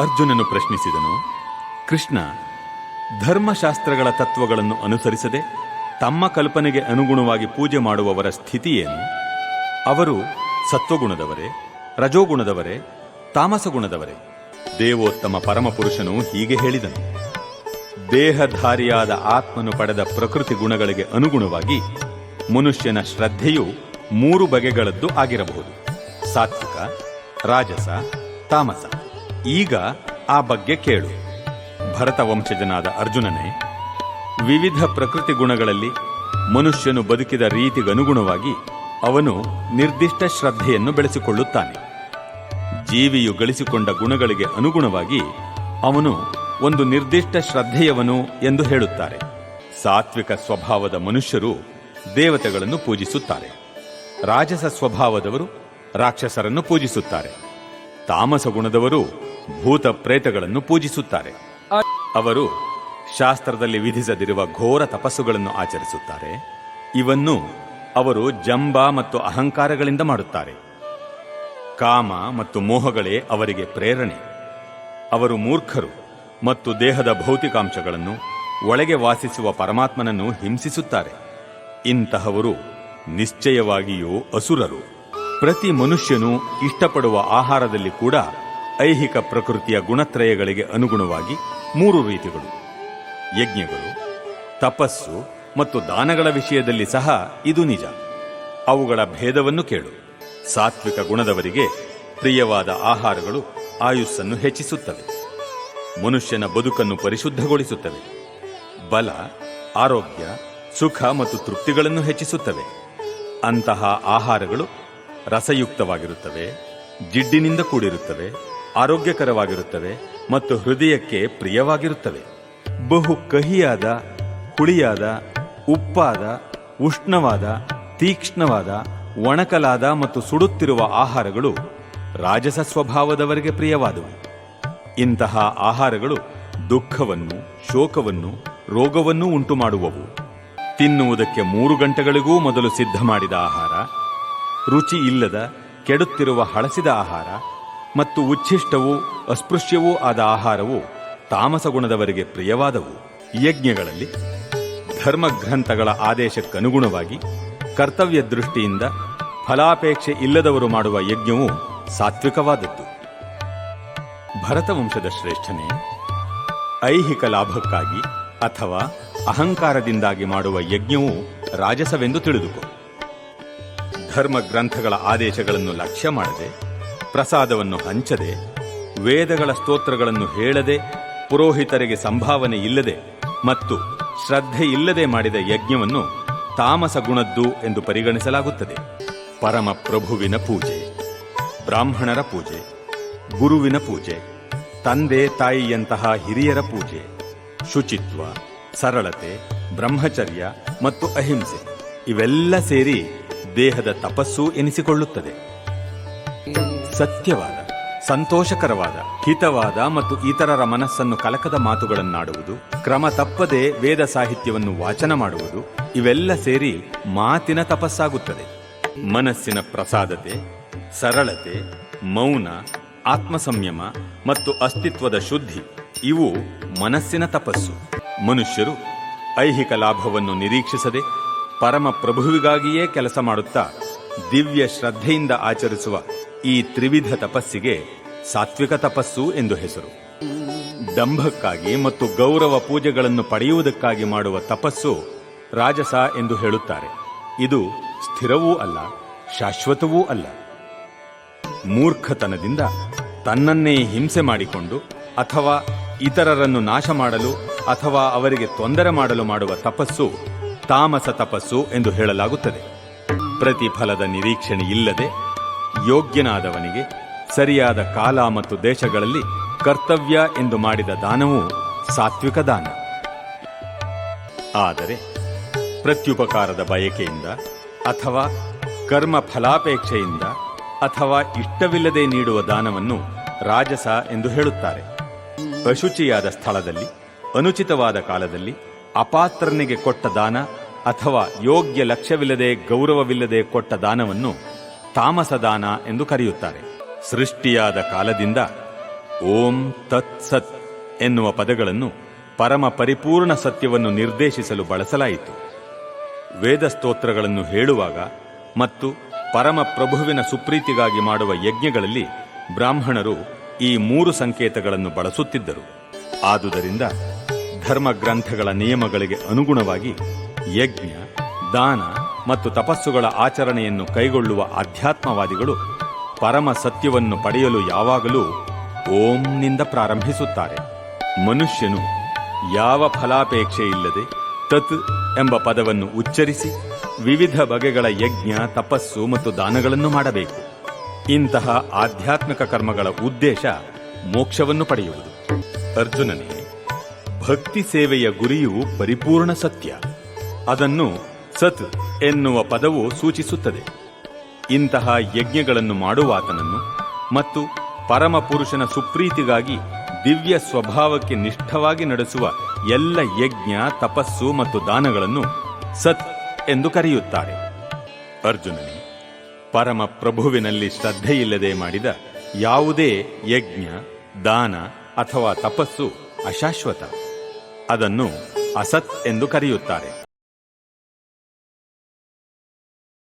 ಅರ್ಜುನನು ಪ್ರಶ್ನಿಸಿದನು, ಕೃಷ್ಣ, ಧರ್ಮಶಾಸ್ತ್ರಗಳ ತತ್ವಗಳನ್ನು ಅನುಸರಿಸದೆ ತಮ್ಮ ಕಲ್ಪನೆಗೆ ಅನುಗುಣವಾಗಿ ಪೂಜೆ ಮಾಡುವವರ ಸ್ಥಿತಿ ಏನು? ಅವರು ಸತ್ವಗುಣದವರೇ, ರಜೋಗುಣದವರೇ, ತಾಮಸಗುಣದವರೇ? ದೇವೋತ್ತಮ ಪರಮಪುರುಷನು ಹೀಗೆ ಹೇಳಿದನು, ದೇಹಧಾರಿಯಾದ ಆತ್ಮನು ಪಡೆದ ಪ್ರಕೃತಿ ಗುಣಗಳಿಗೆ ಅನುಗುಣವಾಗಿ ಮನುಷ್ಯನ ಶ್ರದ್ಧೆಯು 3 ಬಗೆಗಳದ್ದು ಆಗಿರಬಹುದು: ಸಾತ್ವಿಕ, ರಾಜಸ, ತಾಮಸ. ಈಗ ಆ ಬಗ್ಗೆ ಕೇಳು. ಭರತ ವಂಶಜನಾದ ಅರ್ಜುನನೇ, ವಿವಿಧ ಪ್ರಕೃತಿ ಗುಣಗಳಲ್ಲಿ ಮನುಷ್ಯನು ಬದುಕಿದ ರೀತಿಗನುಗುಣವಾಗಿ ಅವನು ನಿರ್ದಿಷ್ಟ ಶ್ರದ್ಧೆಯನ್ನು ಬೆಳೆಸಿಕೊಳ್ಳುತ್ತಾನೆ. ಜೀವಿಯು ಗಳಿಸಿಕೊಂಡ ಗುಣಗಳಿಗೆ ಅನುಗುಣವಾಗಿ ಅವನು ಒಂದು ನಿರ್ದಿಷ್ಟ ಶ್ರದ್ಧೆಯವನು ಎಂದು ಹೇಳುತ್ತಾರೆ. ಸಾತ್ವಿಕ ಸ್ವಭಾವದ ಮನುಷ್ಯರು ದೇವತೆಗಳನ್ನು ಪೂಜಿಸುತ್ತಾರೆ. ರಾಜಸ ಸ್ವಭಾವದವರು ರಾಕ್ಷಸರನ್ನು ಪೂಜಿಸುತ್ತಾರೆ. ತಾಮಸ ಗುಣದವರು ಭೂತ ಪ್ರೇತಗಳನ್ನು ಪೂಜಿಸುತ್ತಾರೆ. ಅವರು ಶಾಸ್ತ್ರದಲ್ಲಿ ವಿಧಿಸದಿರುವ ಘೋರ ತಪಸ್ಸುಗಳನ್ನು ಆಚರಿಸುತ್ತಾರೆ. ಇವನ್ನು ಅವರು ಜಂಬ ಮತ್ತು ಅಹಂಕಾರಗಳಿಂದ ಮಾಡುತ್ತಾರೆ. ಕಾಮ ಮತ್ತು ಮೋಹಗಳೇ ಅವರಿಗೆ ಪ್ರೇರಣೆ. ಅವರು ಮೂರ್ಖರು ಮತ್ತು ದೇಹದ ಭೌತಿಕಾಂಶಗಳನ್ನು, ಒಳಗೆ ವಾಸಿಸುವ ಪರಮಾತ್ಮನನ್ನು ಹಿಂಸಿಸುತ್ತಾರೆ. ಇಂತಹವರು ನಿಶ್ಚಯವಾಗಿಯೂ ಅಸುರರು. ಪ್ರತಿ ಮನುಷ್ಯನು ಇಷ್ಟಪಡುವ ಆಹಾರದಲ್ಲಿ ಕೂಡ ಐಹಿಕ ಪ್ರಕೃತಿಯ ಗುಣತ್ರಯಗಳಿಗೆ ಅನುಗುಣವಾಗಿ 3 ರೀತಿಗಳು: ಯಜ್ಞಗಳು, ತಪಸ್ಸು ಮತ್ತು ದಾನಗಳ ವಿಷಯದಲ್ಲಿ ಸಹ ಇದು ನಿಜ. ಅವುಗಳ ಭೇದವನ್ನು ಕೇಳು. ಸಾತ್ವಿಕ ಗುಣದವರಿಗೆ ಪ್ರಿಯವಾದ ಆಹಾರಗಳು ಆಯುಸ್ಸನ್ನು ಹೆಚ್ಚಿಸುತ್ತವೆ, ಮನುಷ್ಯನ ಬದುಕನ್ನು ಪರಿಶುದ್ಧಗೊಳಿಸುತ್ತವೆ. ಬಲ, ಆರೋಗ್ಯ, ಸುಖ ಮತ್ತು ತೃಪ್ತಿಗಳನ್ನು ಹೆಚ್ಚಿಸುತ್ತವೆ. ಅಂತಹ ಆಹಾರಗಳು ರಸಯುಕ್ತವಾಗಿರುತ್ತವೆ, ಜಿಡ್ಡಿನಿಂದ ಕೂಡಿರುತ್ತವೆ, ಆರೋಗ್ಯಕರವಾಗಿರುತ್ತವೆ ಮತ್ತು ಹೃದಯಕ್ಕೆ ಪ್ರಿಯವಾಗಿರುತ್ತವೆ. ಬಹು ಕಹಿಯಾದ, ಹುಳಿಯಾದ, ಉಪ್ಪಾದ, ಉಷ್ಣವಾದ, ತೀಕ್ಷ್ಣವಾದ, ಒಣಕಲಾದ ಮತ್ತು ಸುಡುತ್ತಿರುವ ಆಹಾರಗಳು ರಾಜಸ ಸ್ವಭಾವದವರಿಗೆ ಪ್ರಿಯವಾದವು. ಇಂತಹ ಆಹಾರಗಳು ದುಃಖವನ್ನು, ಶೋಕವನ್ನು, ರೋಗವನ್ನೂ ಉಂಟು ಮಾಡುವವು. ತಿನ್ನುವುದಕ್ಕೆ 3 ಗಂಟೆಗಳಿಗೂ ಮೊದಲು ಸಿದ್ಧ ಮಾಡಿದ ಆಹಾರ, ರುಚಿ ಇಲ್ಲದ ಕೆಡುತ್ತಿರುವ ಹಳಸಿದ ಆಹಾರ ಮತ್ತು ಉಚ್ಛಿಷ್ಟವೂ ಅಸ್ಪೃಶ್ಯವೂ ಆದ ಆಹಾರವು ತಾಮಸ ಗುಣದವರಿಗೆ ಪ್ರಿಯವಾದವು. ಯಜ್ಞಗಳಲ್ಲಿ ಧರ್ಮಗ್ರಂಥಗಳ ಆದೇಶಕ್ಕನುಗುಣವಾಗಿ ಕರ್ತವ್ಯ ದೃಷ್ಟಿಯಿಂದ ಫಲಾಪೇಕ್ಷೆ ಇಲ್ಲದವರು ಮಾಡುವ ಯಜ್ಞವು ಸಾತ್ವಿಕವಾದದ್ದು. ಭರತವಂಶದ ಶ್ರೇಷ್ಠನೇ, ಐಹಿಕ ಲಾಭಕ್ಕಾಗಿ ಅಥವಾ ಅಹಂಕಾರದಿಂದಾಗಿ ಮಾಡುವ ಯಜ್ಞವು ರಾಜಸವೆಂದು ತಿಳಿದುಕೋ. ಧರ್ಮಗ್ರಂಥಗಳ ಆದೇಶಗಳನ್ನು ಲಕ್ಷ್ಯ ಮಾಡದೆ, ಪ್ರಸಾದವನ್ನು ಹಂಚದೆ, ವೇದಗಳ ಸ್ತೋತ್ರಗಳನ್ನು ಹೇಳದೆ, ಪುರೋಹಿತರಿಗೆ ಸಂಭಾವನೆ ಇಲ್ಲದೆ ಮತ್ತು ಶ್ರದ್ಧೆ ಇಲ್ಲದೆ ಮಾಡಿದ ಯಜ್ಞವನ್ನು ತಾಮಸ ಗುಣದ್ದು ಎಂದು ಪರಿಗಣಿಸಲಾಗುತ್ತದೆ. ಪರಮ ಪ್ರಭುವಿನ ಪೂಜೆ, ಬ್ರಾಹ್ಮಣರ ಪೂಜೆ, ಗುರುವಿನ ಪೂಜೆ, ತಂದೆ ತಾಯಿಯಂತಹ ಹಿರಿಯರ ಪೂಜೆ, ಶುಚಿತ್ವ, ಸರಳತೆ, ಬ್ರಹ್ಮಚರ್ಯ ಮತ್ತು ಅಹಿಂಸೆ ಇವೆಲ್ಲ ಸೇರಿ ದೇಹದ ತಪಸ್ಸು ಎನಿಸಿಕೊಳ್ಳುತ್ತದೆ. ಸತ್ಯವಾದ, ಸಂತೋಷಕರವಾದ, ಹಿತವಾದ ಮತ್ತು ಇತರರ ಮನಸ್ಸನ್ನು ಕಲಕದ ಮಾತುಗಳನ್ನಾಡುವುದು, ಕ್ರಮ ತಪ್ಪದೆ ವೇದ ಸಾಹಿತ್ಯವನ್ನು ವಾಚನ ಮಾಡುವುದು ಇವೆಲ್ಲ ಸೇರಿ ಮಾತಿನ ತಪಸ್ಸಾಗುತ್ತದೆ. ಮನಸ್ಸಿನ ಪ್ರಸಾದತೆ, ಸರಳತೆ, ಮೌನ, ಆತ್ಮಸಂಯಮ ಮತ್ತು ಅಸ್ತಿತ್ವದ ಶುದ್ಧಿ ಇವು ಮನಸ್ಸಿನ ತಪಸ್ಸು. ಮನುಷ್ಯರು ಐಹಿಕ ಲಾಭವನ್ನು ನಿರೀಕ್ಷಿಸದೆ ಪರಮ ಪ್ರಭುವಿಗಾಗಿಯೇ ಕೆಲಸ ಮಾಡುತ್ತಾ ದಿವ್ಯ ಶ್ರದ್ಧೆಯಿಂದ ಆಚರಿಸುವ ಈ ತ್ರಿವಿಧ ತಪಸ್ಸಿಗೆ ಸಾತ್ವಿಕ ತಪಸ್ಸು ಎಂದು ಹೆಸರು. ದಂಭಕ್ಕಾಗಿ ಮತ್ತು ಗೌರವ ಪೂಜೆಗಳನ್ನು ಪಡೆಯುವುದಕ್ಕಾಗಿ ಮಾಡುವ ತಪಸ್ಸು ರಾಜಸ ಎಂದು ಹೇಳುತ್ತಾರೆ. ಇದು ಸ್ಥಿರವೂ ಅಲ್ಲ, ಶಾಶ್ವತವೂ ಅಲ್ಲ. ಮೂರ್ಖತನದಿಂದ ತನ್ನನ್ನೇ ಹಿಂಸೆ ಮಾಡಿಕೊಂಡು ಅಥವಾ ಇತರರನ್ನು ನಾಶ ಮಾಡಲು ಅಥವಾ ಅವರಿಗೆ ತೊಂದರೆ ಮಾಡಲು ಮಾಡುವ ತಪಸ್ಸು ತಾಮಸ ತಪಸ್ಸು ಎಂದು ಹೇಳಲಾಗುತ್ತದೆ. ಪ್ರತಿಫಲದ ನಿರೀಕ್ಷಣೆ ಇಲ್ಲದೆ ಯೋಗ್ಯನಾದವನಿಗೆ ಸರಿಯಾದ ಕಾಲ ಮತ್ತು ದೇಶಗಳಲ್ಲಿ ಕರ್ತವ್ಯ ಎಂದು ಮಾಡಿದ ದಾನವು ಸಾತ್ವಿಕ ದಾನ. ಆದರೆ ಪ್ರತ್ಯುಪಕಾರದ ಬಯಕೆಯಿಂದ ಅಥವಾ ಕರ್ಮ ಫಲಾಪೇಕ್ಷೆಯಿಂದ ಅಥವಾ ಇಷ್ಟವಿಲ್ಲದೆ ನೀಡುವ ದಾನವನ್ನು ರಾಜಸ ಎಂದು ಹೇಳುತ್ತಾರೆ. ಅಶುಚಿಯಾದ ಸ್ಥಳದಲ್ಲಿ, ಅನುಚಿತವಾದ ಕಾಲದಲ್ಲಿ ಅಪಾತ್ರನಿಗೆ ಕೊಟ್ಟ ದಾನ ಅಥವಾ ಯೋಗ್ಯ ಲಕ್ಷ್ಯವಿಲ್ಲದೆ ಗೌರವವಿಲ್ಲದೆ ಕೊಟ್ಟ ದಾನವನ್ನು ತಾಮಸ ದಾನ ಎಂದು ಕರೆಯುತ್ತಾರೆ. ಸೃಷ್ಟಿಯಾದ ಕಾಲದಿಂದ ಓಂ ತತ್ ಸತ್ ಎನ್ನುವ ಪದಗಳನ್ನು ಪರಮ ಪರಿಪೂರ್ಣ ಸತ್ಯವನ್ನು ನಿರ್ದೇಶಿಸಲು ಬಳಸಲಾಯಿತು. ವೇದ ಸ್ತೋತ್ರಗಳನ್ನು ಹೇಳುವಾಗ ಮತ್ತು ಪರಮ ಪ್ರಭುವಿನ ಸುಪ್ರೀತಿಗಾಗಿ ಮಾಡುವ ಯಜ್ಞಗಳಲ್ಲಿ ಬ್ರಾಹ್ಮಣರು ಈ 3 ಸಂಕೇತಗಳನ್ನು ಬಳಸುತ್ತಿದ್ದರು. ಆದುದರಿಂದ ಧರ್ಮಗ್ರಂಥಗಳ ನಿಯಮಗಳಿಗೆ ಅನುಗುಣವಾಗಿ ಯಜ್ಞ, ದಾನ ಮತ್ತು ತಪಸ್ಸುಗಳ ಆಚರಣೆಯನ್ನು ಕೈಗೊಳ್ಳುವ ಅಧ್ಯಾತ್ಮವಾದಿಗಳು ಪರಮ ಸತ್ಯವನ್ನು ಪಡೆಯಲು ಯಾವಾಗಲೂ ಓಂನಿಂದ ಪ್ರಾರಂಭಿಸುತ್ತಾರೆ. ಮನುಷ್ಯನು ಯಾವ ಫಲಾಪೇಕ್ಷೆ ಇಲ್ಲದೆ ತತ್ ಎಂಬ ಪದವನ್ನು ಉಚ್ಚರಿಸಿ ವಿವಿಧ ಬಗೆಗಳ ಯಜ್ಞ, ತಪಸ್ಸು ಮತ್ತು ದಾನಗಳನ್ನು ಮಾಡಬೇಕು. ಇಂತಹ ಆಧ್ಯಾತ್ಮಿಕ ಕರ್ಮಗಳ ಉದ್ದೇಶ ಮೋಕ್ಷವನ್ನು ಪಡೆಯುವುದು. ಅರ್ಜುನನೇ, ಭಕ್ತಿ ಸೇವೆಯ ಗುರಿಯು ಪರಿಪೂರ್ಣ ಸತ್ಯ. ಅದನ್ನು ಸತ್ ಎನ್ನುವ ಪದವು ಸೂಚಿಸುತ್ತದೆ. ಇಂತಹ ಯಜ್ಞಗಳನ್ನು ಮಾಡುವಾತನನ್ನು ಮತ್ತು ಪರಮಪುರುಷನ ಸುಪ್ರೀತಿಗಾಗಿ ದಿವ್ಯ ಸ್ವಭಾವಕ್ಕೆ ನಿಷ್ಠವಾಗಿ ನಡೆಸುವ ಎಲ್ಲ ಯಜ್ಞ, ತಪಸ್ಸು ಮತ್ತು ದಾನಗಳನ್ನು ಸತ್ ಎಂದು ಕರೆಯುತ್ತಾರೆ. ಅರ್ಜುನನೇ, ಪರಮ ಪ್ರಭುವಿನಲ್ಲಿ ಶ್ರದ್ಧೆಯಿಲ್ಲದೆ ಮಾಡಿದ ಯಾವುದೇ ಯಜ್ಞ, ದಾನ ಅಥವಾ ತಪಸ್ಸು ಅಶಾಶ್ವತ. ಅದನ್ನು ಅಸತ್ ಎಂದು ಕರೆಯುತ್ತಾರೆ.